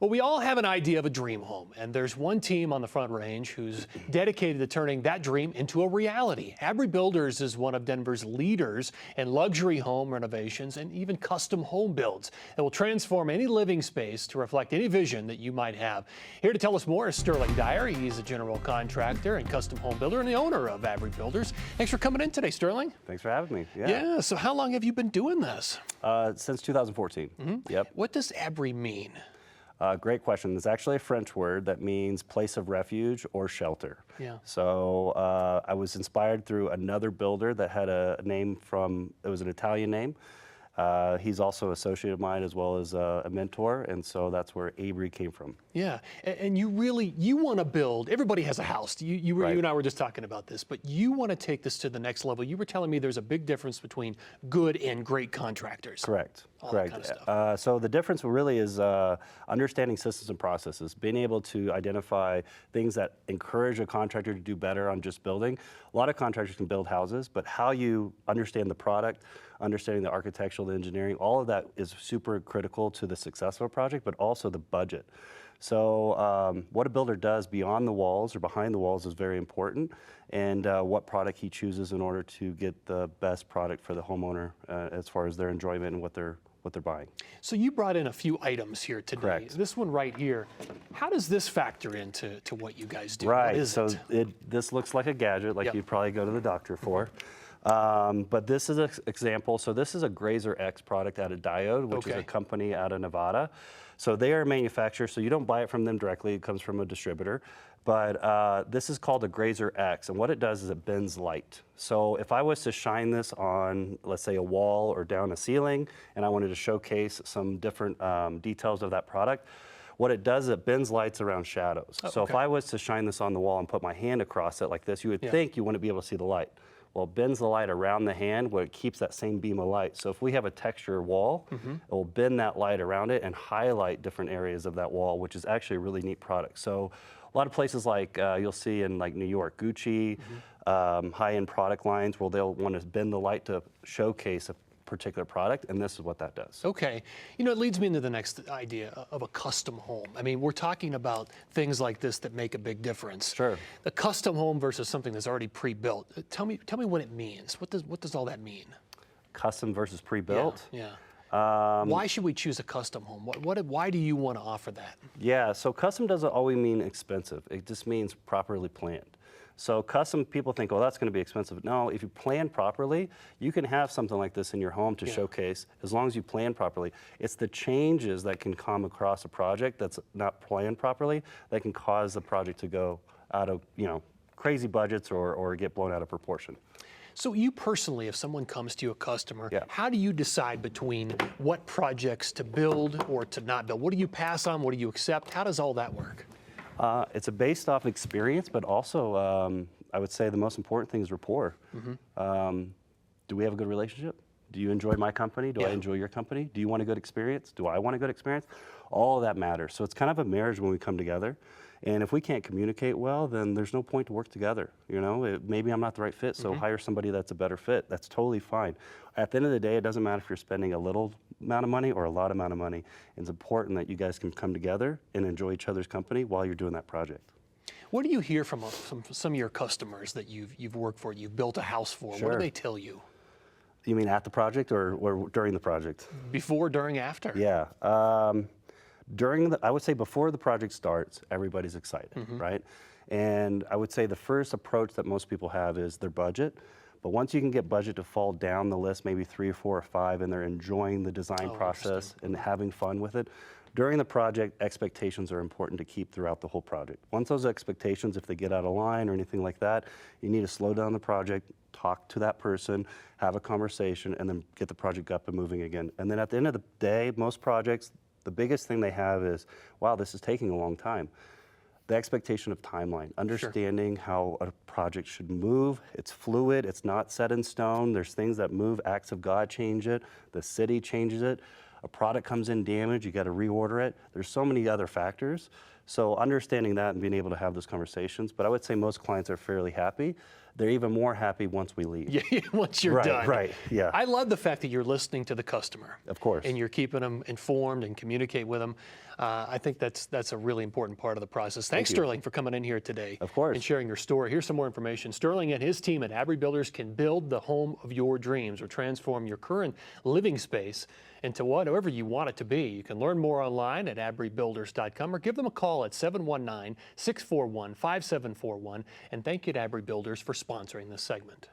Well, we all have an idea of a dream home, and there's one team on the Front Range who's dedicated to turning that dream into a reality. Abri Builders is one of Denver's leaders in luxury home renovations and even custom home builds that will transform any living space to reflect any vision that you might have. Here to tell us more is Sterling Dyer. He's a general contractor and custom home builder and the owner of Abri Builders. Thanks for coming in today, Sterling. Thanks for having me. Yeah, so how long have you been doing this? Since 2014. Yep. What does Abri mean? Great question. It's actually a French word that means place of refuge or shelter. Yeah. So I was inspired through another builder that had a name from, it was an Italian name. He's also an associate of mine as well as a mentor, and so that's where Abri came from. Yeah, and you want to build, everybody has a house. You and I were just talking about this, but you want to take this to the next level. You were telling me there's a big difference between good and great contractors. Correct. All Correct. That kind of stuff. So the difference really is understanding systems and processes, being able to identify things that encourage a contractor to do better on just building. A lot of contractors can build houses, but how you understand the product, understanding the architectural, the engineering, all of that is super critical to the success of a project, but also the budget. So what a builder does beyond the walls or behind the walls is very important, and what product he chooses in order to get the best product for the homeowner as far as their enjoyment and what they're buying. So you brought in a few items here today. Correct. This one right here, how does this factor into what you guys do? Right, What is so it? this looks like a gadget like you'd probably go to the doctor for. But this is an example. So this is a Grazer X product out of Diode, which is a company out of Nevada. So they are a manufacturer, so you don't buy it from them directly. It comes from a distributor. But this is called a Grazer X, and what it does is it bends light. So if I was to shine this on, let's say, a wall or down a ceiling, and I wanted to showcase some different details of that product, what it does is it bends lights around shadows. So if I was to shine this on the wall and put my hand across it like this, you would think you wouldn't be able to see the light. Well, it bends the light around the hand where it keeps that same beam of light. So if we have a texture wall, it will bend that light around it and highlight different areas of that wall, which is actually a really neat product. So a lot of places like you'll see in like New York, Gucci, high-end product lines where they'll want to bend the light to showcase a particular product, and this is what that does. Okay, you know, it leads me into the next idea of a custom home. I mean, we're talking about things like this that make a big difference. Sure. The custom home versus something that's already pre-built. Tell me what it means. What does all that mean? Custom versus pre-built? Yeah. Why should we choose a custom home? Why do you want to offer that? Yeah, so custom doesn't always mean expensive. It just means properly planned. So custom, people think, oh, that's going to be expensive. No, if you plan properly, you can have something like this in your home to showcase as long as you plan properly. It's the changes that can come across a project that's not planned properly that can cause the project to go out of, crazy budgets or get blown out of proportion. So you personally, if someone comes to you, a customer, how do you decide between what projects to build or to not build? What do you pass on? What do you accept? How does all that work? It's based off experience, but also I would say the most important thing is rapport. Do we have a good relationship? Do you enjoy my company? Do I enjoy your company? Do you want a good experience? Do I want a good experience? All of that matters. So it's kind of a marriage when we come together. And if we can't communicate well, then there's no point to work together. Maybe I'm not the right fit, so hire somebody that's a better fit. That's totally fine. At the end of the day, it doesn't matter if you're spending a little amount of money or a lot amount of money. It's important that you guys can come together and enjoy each other's company while you're doing that project. What do you hear from some of your customers that you've worked for, you've built a house for? Sure. What do they tell you? You mean at the project or during the project? Before, during, after? Yeah. I would say before the project starts, everybody's excited, right? And I would say the first approach that most people have is their budget. But once you can get budget to fall down the list, maybe 3 or 4 or 5, and they're enjoying the design process and having fun with it, during the project, expectations are important to keep throughout the whole project. Once those expectations, if they get out of line or anything like that, you need to slow down the project, talk to that person, have a conversation, and then get the project up and moving again. And then at the end of the day, most projects, the biggest thing they have is, wow, this is taking a long time. The expectation of timeline, understanding how a project should move. It's fluid, it's not set in stone. There's things that move, acts of God change it, the city changes it. A product comes in damaged, you gotta reorder it. There's so many other factors. So understanding that and being able to have those conversations, but I would say most clients are fairly happy. they're even more happy once we leave. Yeah, once you're done. Right, yeah. I love the fact that you're listening to the customer. Of course. And you're keeping them informed and communicate with them. I think that's a really important part of the process. Thanks, Sterling, for coming in here today. Of course. And sharing your story. Here's some more information. Sterling and his team at Abri Builders can build the home of your dreams or transform your current living space into whatever you want it to be. You can learn more online at abribuilders.com or give them a call at 719-641-5741. And thank you to Abri Builders for sponsoring this segment.